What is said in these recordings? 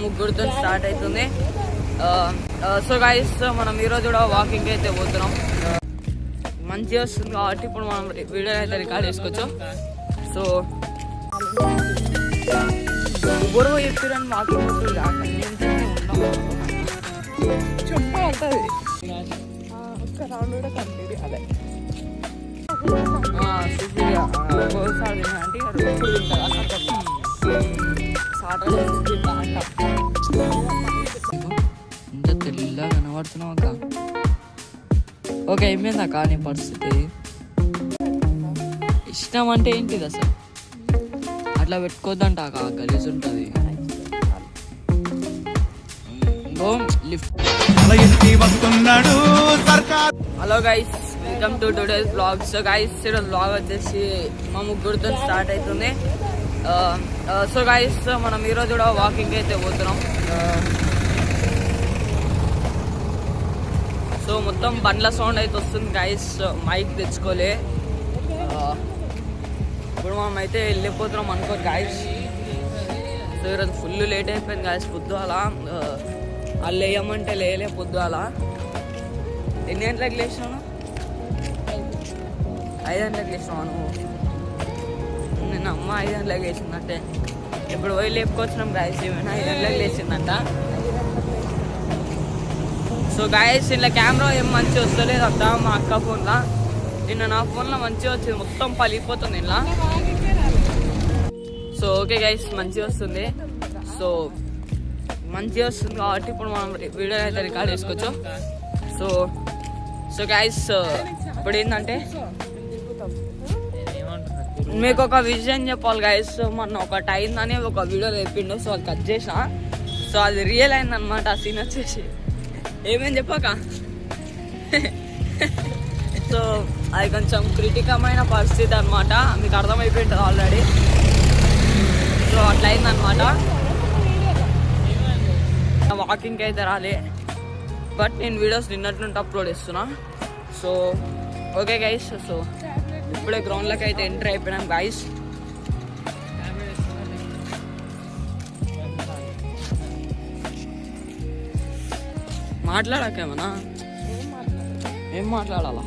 ముగ్గురితో start అవుతుంది. So guys మనం ఈరోజు కూడా వాకింగ్ అయితే పోతున్నాం. మంచిగా వస్తుంది కాబట్టి ఇప్పుడు మనం వీడియో అయితే రికార్డ్ చేసుకోవచ్చు. సో ఎవరో చెప్పారని వాకింగ్ పోతుంది చెప్పండి ఒక్క రౌండ్ కూడా కంప్లీట్ కాలే. ఒకసారి ఇంత తెల్ల కనబడుతున్నావు అక్క. ఓకే అయిపోయింది అక్క నీ పరిస్థితి. ఇష్టం అంటే ఏంటిది అసలు? అట్లా పెట్టుకోద్దంట అక్క, గలీజ్ ఉంటుంది. Hello guys, welcome to today's blog. So guys ఈరోజు బ్లాగ్ వచ్చేసి మా ముగ్గురితో స్టార్ట్ అవుతుంది. సో గైస్ మనం ఈరోజు కూడా వాకింగ్ అయితే పోతున్నాం. సో మొత్తం బండ్ల సౌండ్ అయితే వస్తుంది గైస్, మైక్ తెచ్చుకోలే. ఇప్పుడు మనం అయితే వెళ్ళిపోతున్నాం అనుకో గైస్. సో ఈరోజు ఫుల్ లేట్ అయిపోయింది గైస్. పొద్దుగాల వాళ్ళు వేయమంటే లేలే. పొద్దుగాల ఎన్ని గంటలకు లేచినాను? 5 గంటలకు లేచినావు నువ్వు. నేను అమ్మ 5 గంటలకు లేచిందంటే ఇప్పుడు పోయి లేపుకొచ్చినాం గాయస్. ఏమైనా 5 గంటలకు లేచిందంట. సో గాయస్ ఇలా కెమెరా ఏం మంచిగా వస్తలేదు అంట మా అక్క ఫోన్లో. నిన్న నా ఫోన్లో మంచిగా వచ్చింది, మొత్తం పలిగిపోతుంది ఇలా. సో ఓకే గైస్ మంచిగా వస్తుంది. సో మంచిగా వస్తుంది కాబట్టి ఇప్పుడు మనం వీడియో అయితే రికార్డ్ చేసుకోవచ్చు. సో గైస్ ఇప్పుడు ఏంటంటే మీకు ఒక విజయం చెప్పాలి గైస్. మొన్న ఒకటి అయిందని ఒక వీడియో చెప్పిండు. సో అది కట్ చేసిన. సో అది రియల్ అయిందనమాట. ఆ సీన్ వచ్చేసి ఏమేమి చెప్పాక సో అది కొంచెం క్రిటికమైన పరిస్థితి అనమాట. మీకు అర్థమైపోయింటుంది ఆల్రెడీ. సో అట్లా అయిందనమాట. వాకింగ్కి అయితే రాలే, బట్ నేను వీడియోస్ నిన్నటి నుండి అప్లోడ్ చేస్తున్నా. సో ఓకే గైస్, సో ఇప్పుడే గ్రౌండ్లోకి అయితే ఎంటర్ అయిపోయినాం గైస్. మాట్లాడాకేమన్నా ఏం మాట్లాడాలా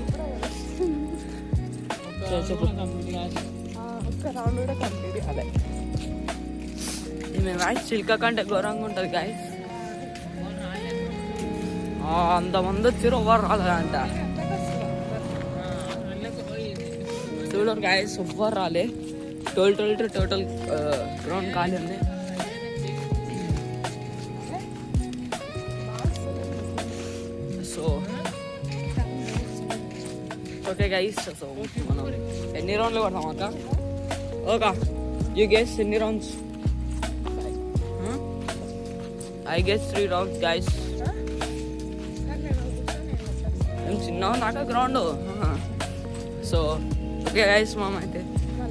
చెప్పు. మేము గాయస్ చిల్క కంటే ఘోరంగా ఉంటుంది గాయస్. అంతమంది వచ్చారు, ఎవరు రాలేదంట. చూడరు గాయస్, ఎవ్వరు రాలే. టోటల్ గ్రౌండ్ ఖాళీ ఉంది. సో ఓకే గైస్, సో మనం ఎన్ని రౌండ్లు కొడతాం అక్క? ఓకే యూ గెస్ ఎన్ని rounds? I guess 3 rounds guys. I'm చిన్న నాక గ్రౌండ్. సో ఓకే గైస్ మామ అయితే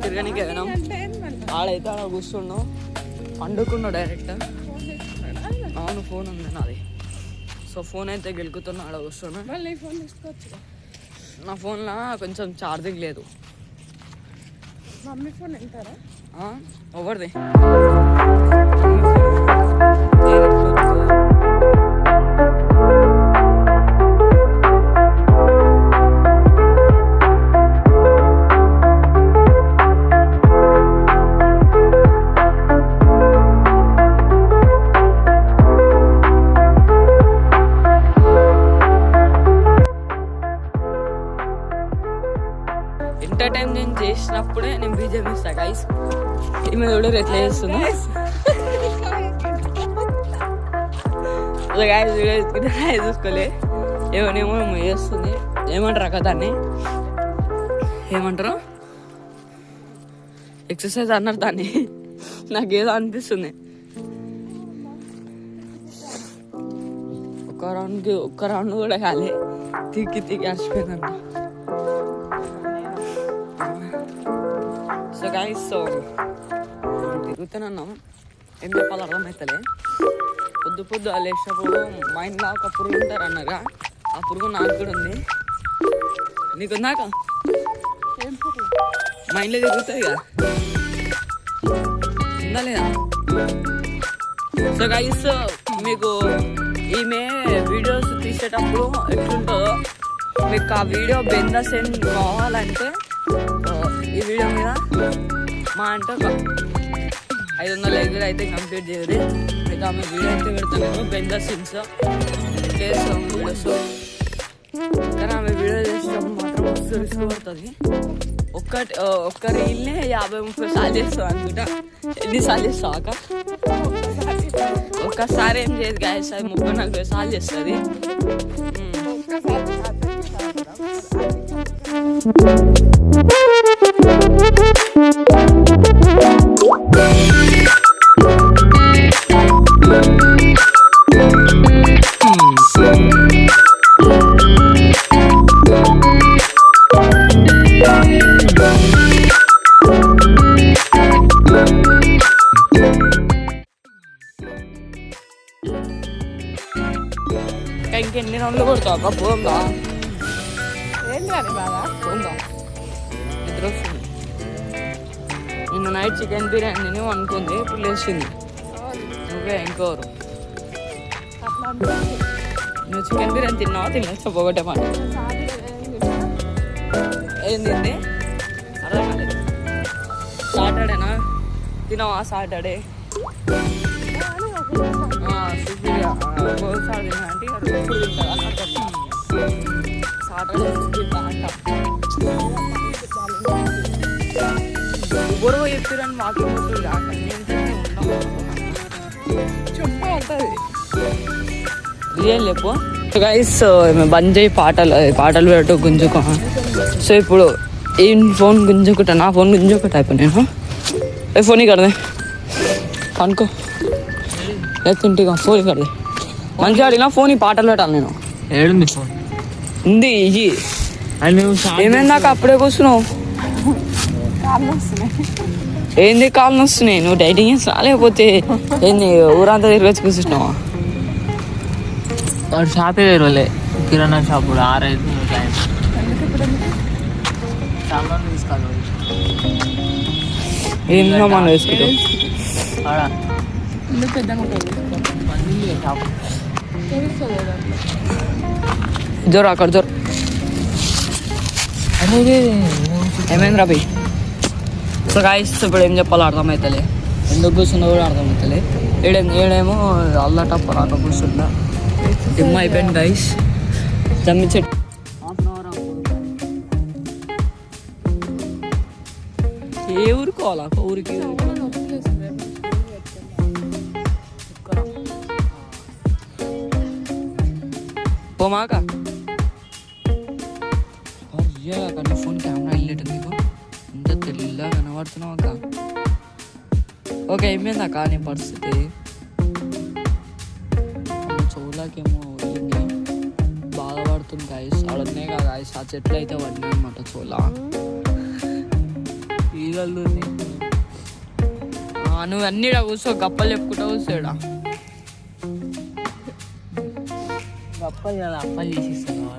తిరగనికి వెళ్ళినాం. ఆడైతే ఆడ కూర్చున్నాం, పండుకున్నాం డైరెక్ట్. అవును ఫోన్ ఉంది నాది. సో ఫోన్ అయితే గెలుకుతున్నా, ఆడ కూర్చున్నా. నా ఫోన్లో కొంచెం ఛార్జింగ్ లేదు. మమ్మీ ఫోన్ ఎంతారా? ఎవరిది? ఎంటర్టైన్మెంట్ చేసినప్పుడే నేను బీజేపీ ఇస్తా గైస్. ఈమె చూడరు ఎట్లా చేస్తున్నా. చూసుకోలే ఏమనేమో చేస్తుంది. ఏమంటారు అక్క దాన్ని? ఏమంటారు? ఎక్సర్సైజ్ అన్నారు దాన్ని. నాకేదో అనిపిస్తుంది. ఒక్క రౌండ్ కూడా కాలే, తిక్కి అసిపోయిందంట. సో గైస్ సో తిరుగుతున్నాం. ఏం చెప్పాలి అర్థమవుతలే. పొద్దు లేచినప్పుడు మైండ్లో ఒక పురుగు ఉంటారు అన్నగా. ఆ పురుగు నాకు కూడా ఉంది. నీకు ఉందాక మైండ్లో తిరుగుతుంది కదా, ఉందా లేదా? సో గైస్ మీకు ఈమె వీడియోస్ తీసేటప్పుడు ఎట్లుంటుందో మీకు ఆ వీడియో బెంద సెండ్ కావాలంటే ఈ వీడియో మీద మా అంటే 500 లైక్లు అయితే కంప్లీట్ చేయరు. మీకు ఆమె వీడియో అయితే పెడతాను బెంద సెన్స్ చేస్తాం వీడియోస్. కానీ ఆమె వీడియో చేసేటప్పుడు మాత్రం మస్తు రిస్క్ పడుతుంది. ఒక్క రీల్నే 50-30 సార్లు చేస్తావు అనుకుంటా. ఎన్నిసార్లు చేస్తావు అక్క? ఒక్కసారి ఏం చేయదు గాయస్, అది 30-40 సార్లు చేస్తుంది. ఇంకెన్ని రౌండ్లు కొడతావు అక్క? పోందా పోందా నిద్ర వస్తుంది. నిన్న నైట్ చికెన్ బిర్యానీ తిని అనుకుంది, ఇప్పుడు లేచింది. నువ్వే ఇంకోరు నువ్వు చికెన్ బిర్యానీ తిన్నావా? తిన్నా ఒకటే మాట. ఏం తింది అర్థం కాలేదు. సాటర్డేనా తినవా? సాటర్డే సాటర్డే ఎవరో చెప్పారని మాకు రియల్ చెప్పు గైస్. బంద్ చేయి పాటలు పెట్టు గుంజుకో. సో ఇప్పుడు ఈ ఫోన్ గుంజుకుంటా, నా ఫోన్ గుంజుకుంటా. అయిపోయి నేను ఫోన్ కడదే అనుకో లేకుంటే ఫోన్ కడదే. మంచిగా అడిగినా ఫోన్ ఈ పాటలు పెట్టాలి. నేను ఏడుంది ఫోన్ ఉంది ఇది. ఏమైందాక అప్పుడే కూర్చున్నావు? ఏంది కాళ్ళు వస్తున్నాయి? నువ్వు డైటింగ్ చేస్తా లేకపోతే ఏంది ఊరంతా తిరిగి కూర్చున్నావా? వాడు షాపే వేరే కిరాణా షాప్ కూడా 6-5 సామాన్ తీసుకోవాలి. ఏం సామాన్ వేసుకుంటావు? జోరు అక్కడ జోరు. ఏమైంది రాబీ? సో గాయస్ ఇప్పుడు ఏం చెప్పాలో అర్థమవుతలే, ఎందుకు కూర్చున్నా కూడా అర్థమవుతలే. ఏడేమో అల్లా టప్ప అక్కడ కూర్చున్నా. డిమ్ అయిపోయింది గైస్. జమ్మి చెట్టు ఏ ఊరుకోవాలా? ఊరికి పోమాక నీ ఫోన్ కెమెరా వెళ్ళేట నీకు ఇంత తెల్లగా కనబడుతున్నావు అక్క. ఓకే అయిపోయింది అక్క నీ పరిస్థితి. చోలాకేమో వెళ్ళింది, బాధపడుతుంది గాయస్. అడనే కదా గాయస్, ఆ చెట్లు అయితే పడినాయి అనమాట. చోలా ఈగలు నువ్వు అన్నీ కూర్చో, గప్పలు చెప్పుకుంటా కూర్చోడా. అప్పలు చేసిస్తాను.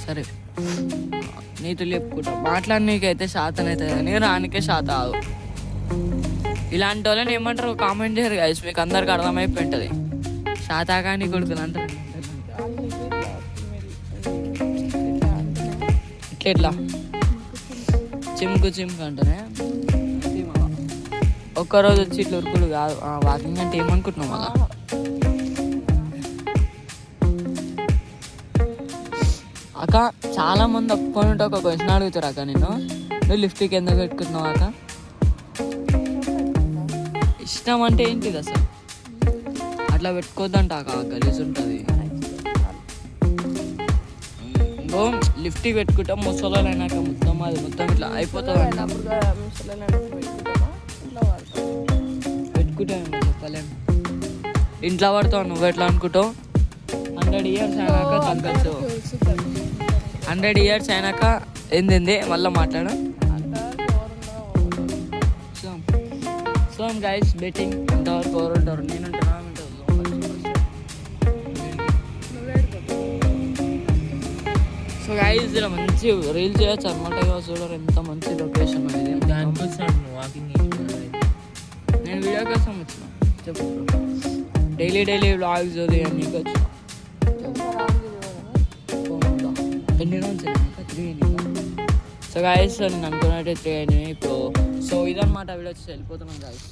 సరే నీతులు చెప్పుకుంటా. మాట్లాడనీకైతే శాతం అవుతుంది కానీ రానికే శాతం కాదు. ఇలాంటి వాళ్ళని ఏమంటారు కామెంట్ చేయరు గైస్, మీకు అందరికి అర్థమైపోయి ఉంటుంది. శాతాకాని కొడుకులు అంటారు. ఇట్లా చిమ్కు అంటారే. ఒక్కరోజు వచ్చి ఇట్లా ఉరుకుడు కాదు. వాకింగ్ అంటే ఏమనుకుంటున్నావు మళ్ళా? అక్క చాలా మంది ఒప్పుకొని ఒక క్వశ్చన్ అడుగుతారు అక్క, నువ్వు లిప్స్టిక్ ఎందుకు పెట్టుకుంటున్నావు అక్క? ఇష్టం అంటే ఏంటిది అసలు? అట్లా పెట్టుకోద్దంట అక్క, గలీజ్ ఉంటుంది. లిప్స్టిక్ పెట్టుకుంటాం ముసలోళ్ళు అయినాక మొత్తం అది మొత్తం ఇట్లా అయిపోతుంది. పెట్టుకుంటామేమో చెప్పలేము. ఇంట్లో పడతావు నువ్వు ఎట్లా అనుకుంటావు? 100 years అయినాక తగ్గచ్చు. 100 years అయినాక ఏంది మళ్ళీ మాట్లాడ. సో గైస్ బెట్టింగ్ ఎంతవరకు ఎవరు ఉంటారు? నేను ఉంటాను. సో గైస్ ఇలా మంచి రీల్ చేయొచ్చు అనమాట. చూడరు ఎంత మంచి లొకేషన్ అనేది. వాకింగ్ నేను వీడియో కోసం వచ్చిన చెప్పు. డైలీ వ్లాగ్స్ అని నీకు వచ్చి ఎన్ని రోజులు 3 సో గాయస్ నేను అనుకున్నట్టే 3 అయినాయి ఇప్పుడు. సో ఇదన్నమాట వీళ్ళు వచ్చి వెళ్ళిపోతున్నాం గాయస్.